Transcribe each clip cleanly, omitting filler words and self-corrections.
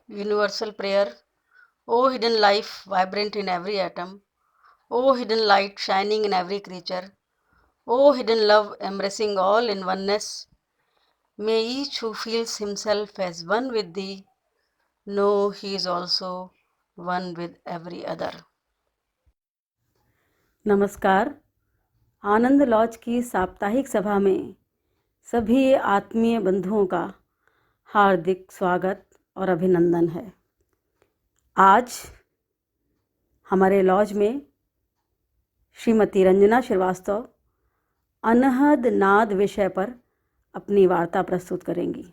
Universal prayer. O hidden life, vibrant in every atom. O hidden light, shining in every creature. O hidden love, embracing all in oneness. May each who feels himself as one with thee know he is also one with every other. नमस्कार। आनंद laws की साप्ताहिक सभा में सभी आत्मीय बंधुओं का हार्दिक स्वागत और अभिनंदन है। आज हमारे लॉज में श्रीमती रंजना श्रीवास्तव अनहद नाद विषय पर अपनी वार्ता प्रस्तुत करेंगी।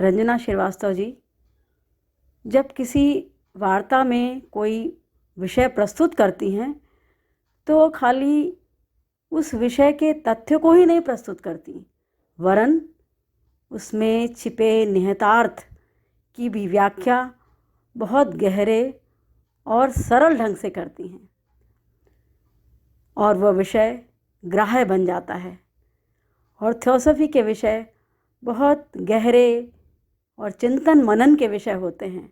रंजना श्रीवास्तव जी जब किसी वार्ता में कोई विषय प्रस्तुत करती हैं तो खाली उस विषय के तथ्य को ही नहीं प्रस्तुत करती, वरन उसमें छिपे निहितार्थ की भी व्याख्या बहुत गहरे और सरल ढंग से करती हैं और वह विषय ग्राह्य बन जाता है। और थियोसॉफी के विषय बहुत गहरे और चिंतन मनन के विषय होते हैं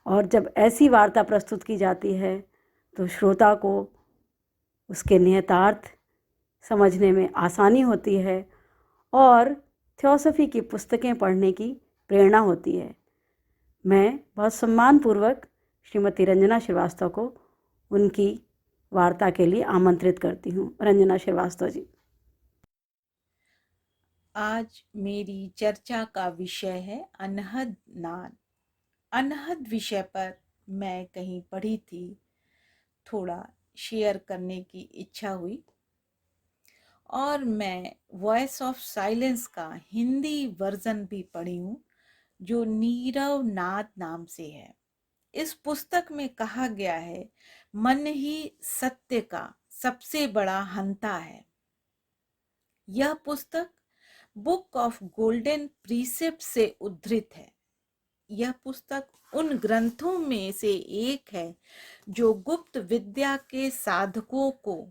और जब ऐसी वार्ता प्रस्तुत की जाती है तो श्रोता को उसके निहितार्थ समझने में आसानी होती है और थियोसॉफी की पुस्तकें पढ़ने की प्रेरणा होती है। मैं बहुत सम्मानपूर्वक श्रीमती रंजना श्रीवास्तव को उनकी वार्ता के लिए आमंत्रित करती हूँ। रंजना श्रीवास्तव जी। आज मेरी चर्चा का विषय है अनहद नाद। अनहद विषय पर मैं कहीं पढ़ी थी, थोड़ा शेयर करने की इच्छा हुई और मैं वॉइस ऑफ साइलेंस का हिंदी वर्जन भी पढ़ी हूँ जो नीरव नाद नाम से है। इस पुस्तक में कहा गया है मन ही सत्य का सबसे बड़ा हंता है। यह पुस्तक बुक ऑफ गोल्डन प्रीसेप्ट से उद्धृत है। यह पुस्तक उन ग्रंथों में से एक है जो गुप्त विद्या के साधकों को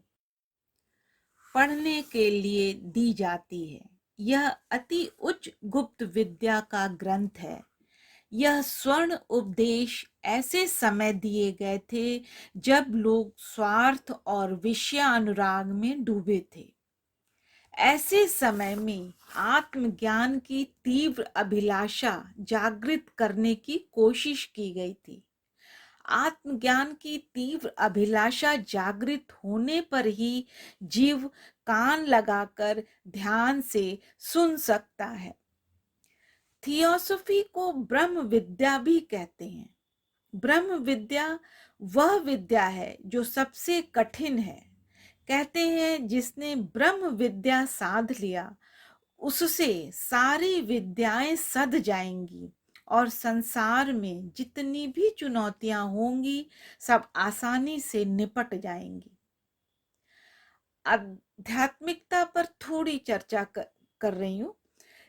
पढ़ने के लिए दी जाती है। यह अति उच्च गुप्त विद्या का ग्रंथ है। यह स्वर्ण उपदेश ऐसे समय दिए गए थे जब लोग स्वार्थ और विषयानुराग में डूबे थे। ऐसे समय में आत्मज्ञान की तीव्र अभिलाषा जागृत करने की कोशिश की गई थी। आत्मज्ञान की तीव्र अभिलाषा जागृत होने पर ही जीव कान लगाकर ध्यान से सुन सकता है। थियोसॉफी को ब्रह्म विद्या भी कहते हैं। ब्रह्म विद्या वह विद्या है जो सबसे कठिन है। कहते हैं जिसने ब्रह्म विद्या साध लिया उससे सारी विद्याएं सध जाएंगी और संसार में जितनी भी चुनौतियां होंगी सब आसानी से निपट जाएंगी। आध्यात्मिकता पर थोड़ी चर्चा कर रही हूँ।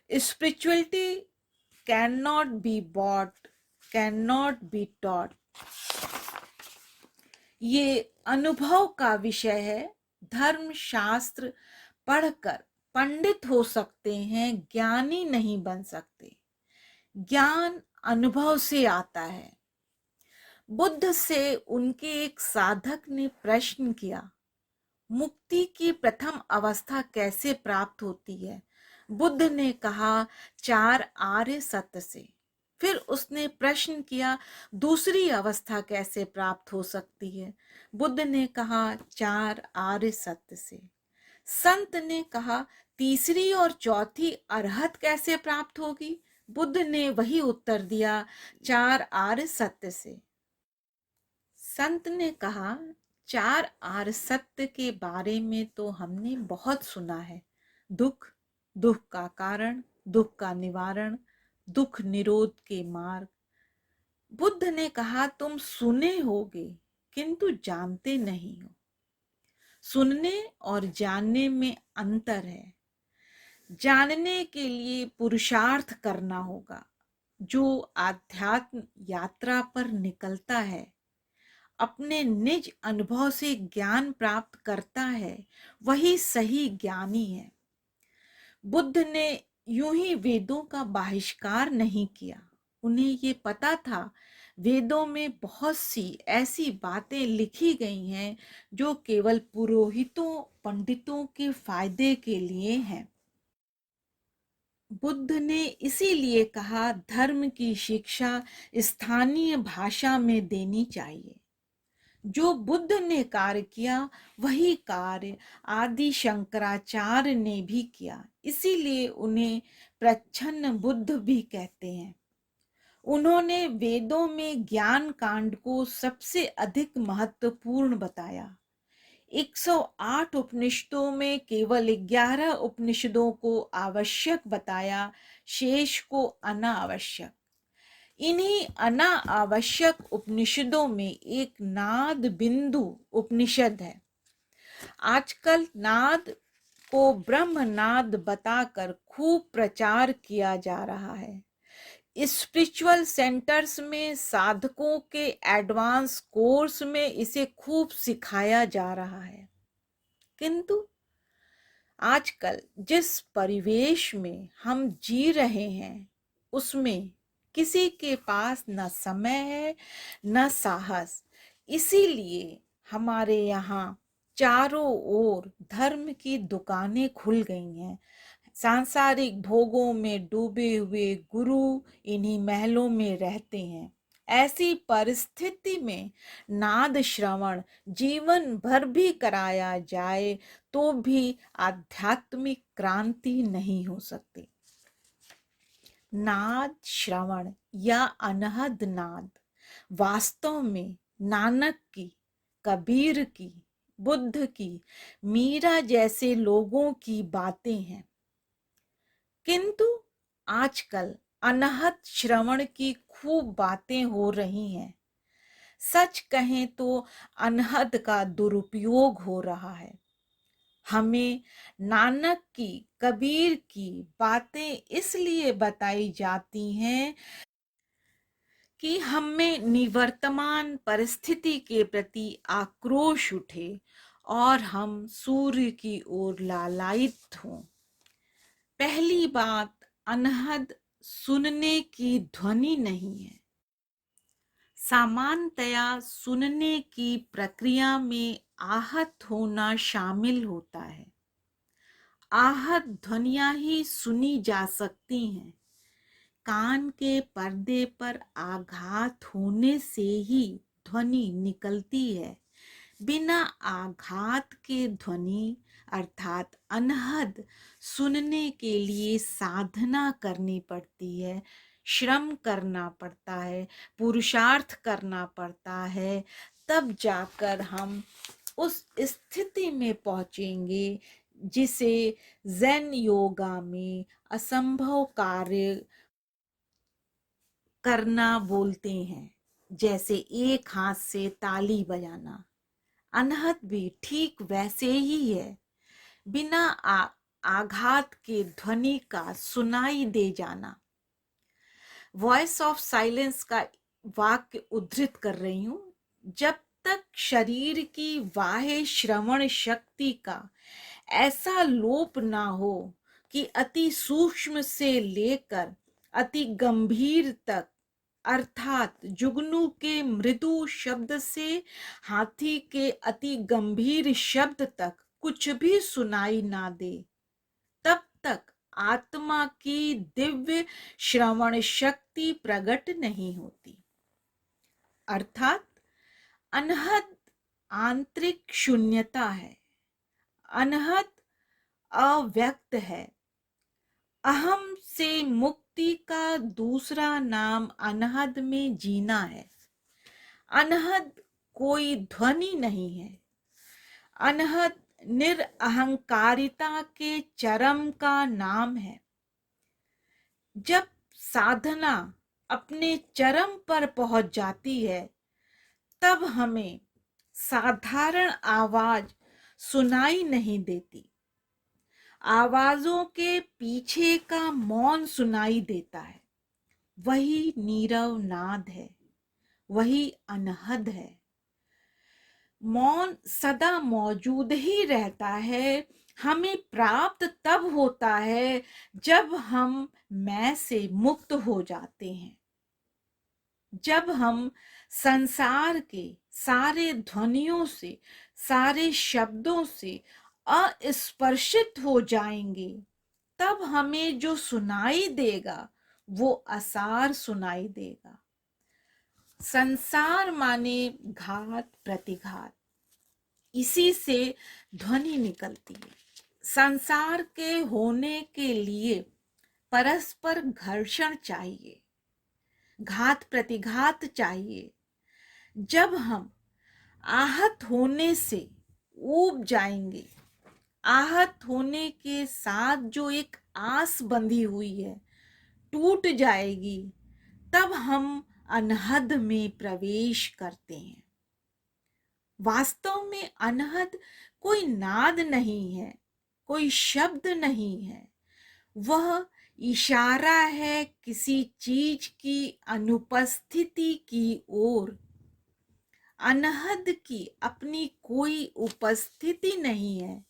Spirituality can not be bought, can not be taught. ये अनुभव का विषय है। धर्म शास्त्र पढ़कर पंडित हो सकते हैं, ज्ञानी नहीं बन सकते। ज्ञान अनुभव से आता है। बुद्ध से उनके एक साधक ने प्रश्न किया, मुक्ति की प्रथम अवस्था कैसे प्राप्त होती है? बुद्ध ने कहा, 4 आर्य सत्य से। फिर उसने प्रश्न किया, दूसरी अवस्था कैसे प्राप्त हो सकती है? बुद्ध ने कहा, 4 आर्य सत्य से। संत ने कहा, तीसरी और चौथी अरहत कैसे प्राप्त होगी? बुद्ध ने वही उत्तर दिया, 4 आर्य सत्य से। संत ने कहा, 4 आर्य सत्य के बारे में तो हमने बहुत सुना है। दुख, दुख का कारण, दुख का निवारण, दुख निरोध के मार्ग। बुद्ध ने कहा, तुम सुने होगे किंतु जानते नहीं हो। सुनने और जानने में अंतर है। जानने के लिए पुरुषार्थ करना होगा। जो आध्यात्म यात्रा पर निकलता है, अपने निज अनुभव से ज्ञान प्राप्त करता है, वही सही ज्ञानी है। बुद्ध ने यूं ही वेदों का बहिष्कार नहीं किया। उन्हें ये पता था वेदों में बहुत सी ऐसी बातें लिखी गई हैं जो केवल पुरोहितों पंडितों के फायदे के लिए हैं। बुद्ध ने इसीलिए कहा धर्म की शिक्षा स्थानीय भाषा में देनी चाहिए। जो बुद्ध ने कार्य किया वही कार्य आदि शंकराचार्य ने भी किया, इसीलिए उन्हें प्रच्छन्न बुद्ध भी कहते हैं। उन्होंने वेदों में ज्ञान कांड को सबसे अधिक महत्वपूर्ण बताया। 108 उपनिषदों में केवल 11 उपनिषदों को आवश्यक बताया, शेष को अनावश्यक। इन्हीं अनावश्यक उपनिषदों में एक नाद बिंदु उपनिषद है। आजकल नाद को ब्रह्मनाद बताकर खूब प्रचार किया जा रहा है। स्पिरिचुअल सेंटर्स में साधकों के एडवांस कोर्स में इसे खूब सिखाया जा रहा है। किंतु आजकल जिस परिवेश में हम जी रहे हैं उसमें किसी के पास न समय है न साहस। इसीलिए हमारे यहाँ चारों ओर धर्म की दुकानें खुल गई हैं। सांसारिक भोगों में डूबे हुए गुरु इन्हीं महलों में रहते हैं। ऐसी परिस्थिति में नाद श्रवण जीवन भर भी कराया जाए तो भी आध्यात्मिक क्रांति नहीं हो सकती। नाद श्रवण या अनहद नाद वास्तव में नानक की, कबीर की, बुद्ध की, मीरा जैसे लोगों की बातें हैं। किंतु आजकल अनहद श्रवण की खूब बातें हो रही हैं। सच कहें तो अनहद का दुरुपयोग हो रहा है। हमें नानक की, कबीर की बातें इसलिए बताई जाती हैं कि हमें निवर्तमान परिस्थिति के प्रति आक्रोश उठे और हम सूर्य की ओर लालायित हों। पहली बात, अनहद सुनने की ध्वनि नहीं है। सामान्यतया सुनने की प्रक्रिया में आहत होना शामिल होता है। आहत ध्वनियां ही सुनी जा सकती हैं। कान के पर्दे पर आघात होने से ही ध्वनि निकलती है। बिना आघात के ध्वनि अर्थात अनहद सुनने के लिए साधना करनी पड़ती है, श्रम करना पड़ता है, पुरुषार्थ करना पड़ता है। तब जाकर हम उस स्थिति में पहुंचेंगे जिसे ज़ेन योगा में असंभव कार्य करना बोलते हैं, जैसे एक हाथ से ताली बजाना। अनहद भी ठीक वैसे ही है। बिना आघात के ध्वनि का सुनाई दे जाना। वॉइस ऑफ साइलेंस का वाक्य उद्धृत कर रही हूं। जब तक शरीर की बाह्य श्रवण शक्ति का ऐसा लोप ना हो कि अति सूक्ष्म से लेकर अति गंभीर तक, अर्थात जुगनू के मृदु शब्द से हाथी के अति गंभीर शब्द तक कुछ भी सुनाई ना दे, तब तक आत्मा की दिव्य श्रवण शक्ति प्रकट नहीं होती। अर्थात अनहद आंतरिक शून्यता है। अनहद अव्यक्त है। अहम से मुक्ति का दूसरा नाम अनहद में जीना है। अनहद कोई ध्वनि नहीं है। अनहद निरअहंकारिता के चरम का नाम है। जब साधना अपने चरम पर पहुंच जाती है तब हमें साधारण आवाज सुनाई नहीं देती। आवाजों के पीछे का मौन सुनाई देता है। वही नीरव नाद है, वही अनहद है। मौन सदा मौजूद ही रहता है। हमें प्राप्त तब होता है जब हम मैं से मुक्त हो जाते हैं। जब हम संसार के सारे ध्वनियों से, सारे शब्दों से अस्पर्शित हो जाएंगे, तब हमें जो सुनाई देगा वो असार सुनाई देगा। संसार माने घात प्रतिघात, इसी से ध्वनि निकलती है। संसार के होने के लिए परस्पर घर्षण चाहिए, घात प्रतिघात चाहिए। जब हम आहत होने से ऊब जाएंगे, आहत होने के साथ जो एक आस बंधी हुई है टूट जाएगी, तब हम अनहद में प्रवेश करते हैं। वास्तव में अनहद कोई नाद नहीं है, कोई शब्द नहीं है, वह इशारा है किसी चीज की अनुपस्थिति की ओर। अनहद की अपनी कोई उपस्थिति नहीं है।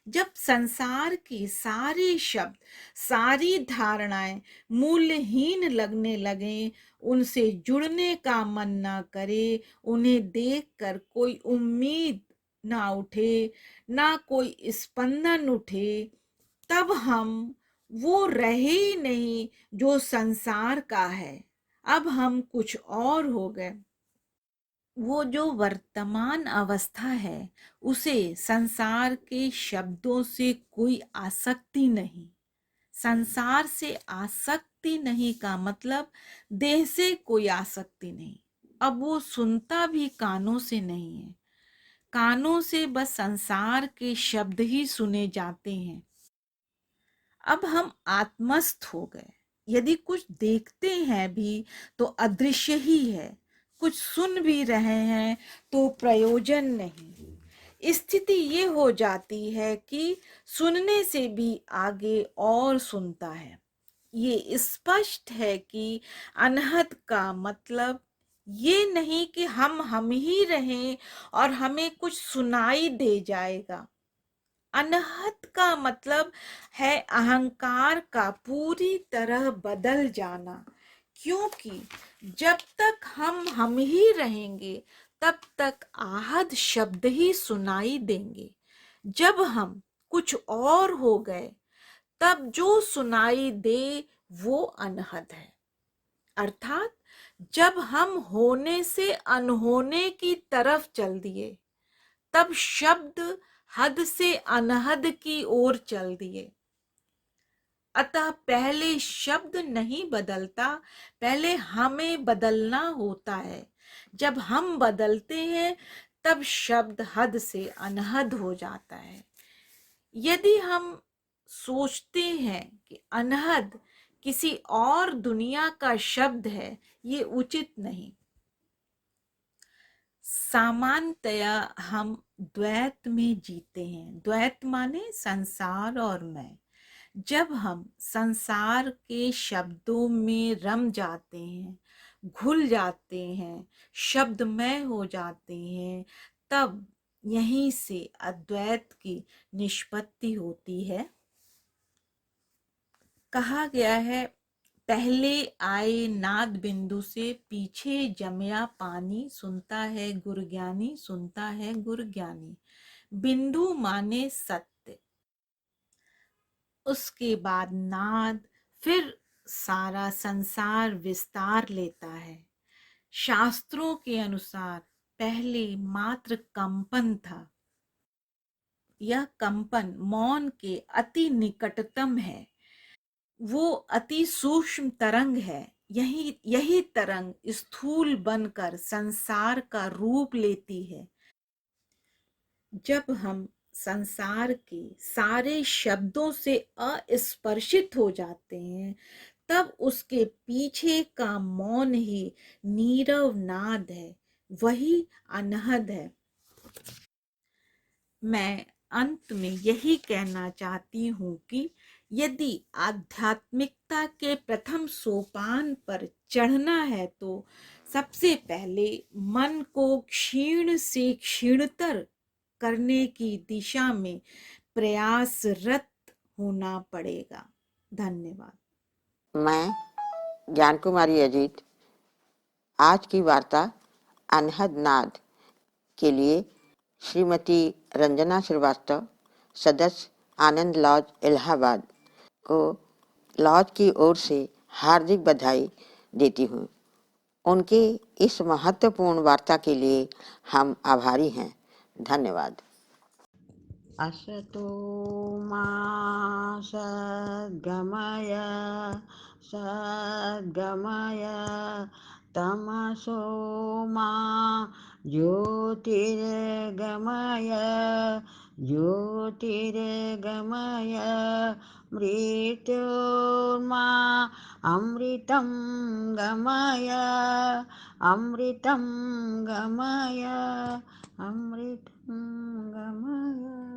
जब संसार के सारे शब्द, सारी धारणाएं मूल्यहीन लगने लगे, उनसे जुड़ने का मन ना करे, उन्हें देखकर कोई उम्मीद ना उठे, ना कोई स्पंदन उठे, तब हम वो रहे ही नहीं जो संसार का है। अब हम कुछ और हो गए। वो जो वर्तमान अवस्था है, उसे संसार के शब्दों से कोई आसक्ति नहीं। संसार से आसक्ति नहीं का मतलब देह से कोई आसक्ति नहीं। अब वो सुनता भी कानों से नहीं है, कानों से बस संसार के शब्द ही सुने जाते हैं। अब हम आत्मस्थ हो गए। यदि कुछ देखते हैं भी तो अदृश्य ही है, कुछ सुन भी रहे हैं तो प्रयोजन नहीं। स्थिति ये हो जाती है कि सुनने से भी आगे और सुनता है। ये स्पष्ट है कि अनहद का मतलब ये नहीं कि हम ही रहें और हमें कुछ सुनाई दे जाएगा। अनहत का मतलब है अहंकार का पूरी तरह बदल जाना, क्योंकि जब तक हम ही रहेंगे तब तक आहद शब्द ही सुनाई देंगे। जब हम कुछ और हो गए, तब जो सुनाई दे वो अनहद है। अर्थात जब हम होने से अनहोने की तरफ चल दिए, तब शब्द हद से अनहद की ओर चल दिए। अतः पहले शब्द नहीं बदलता, पहले हमें बदलना होता है। जब हम बदलते हैं तब शब्द हद से अनहद हो जाता है। यदि हम सोचते हैं कि अनहद किसी और दुनिया का शब्द है, ये उचित नहीं। सामान्यतया हम द्वैत में जीते हैं। द्वैत माने संसार और मैं। जब हम संसार के शब्दों में रम जाते हैं, घुल जाते हैं, शब्दमय हो जाते हैं, तब यहीं से अद्वैत की निष्पत्ति होती है। कहा गया है, पहले आए नाद बिंदु से पीछे जमया पानी, सुनता है गुरज्ञानी, सुनता है गुरज्ञानी। बिंदु माने सत्य, उसके बाद नाद, फिर सारा संसार विस्तार लेता है। शास्त्रों के अनुसार पहले मात्र कंपन था। यह कंपन मौन के अति निकटतम है, वो अति सूक्ष्म तरंग है। यही तरंग स्थूल बनकर संसार का रूप लेती है। जब हम संसार के सारे शब्दों से अस्पर्शित हो जाते हैं, तब उसके पीछे का मौन ही नीरव नाद है, वही अनहद है। मैं अंत में यही कहना चाहती हूँ कि यदि आध्यात्मिकता के प्रथम सोपान पर चढ़ना है तो सबसे पहले मन को क्षीण से क्षीणतर करने की दिशा में प्रयासरत होना पड़ेगा। धन्यवाद। मैं ज्ञान कुमारी अजीत आज की वार्ता अनहद नाद के लिए श्रीमती रंजना श्रीवास्तव, सदस्य आनंद लॉज इलाहाबाद, को लॉज की ओर से हार्दिक बधाई देती हूँ। उनके इस महत्वपूर्ण वार्ता के लिए हम आभारी हैं। धन्यवाद। असतो मा सद्गमय सद्गमय तमसो मा ज्योतिर्गमय ज्योतिर्गमय मृत्योर्मा अमृतं गमय अमृतं गमय अमृतं गमय।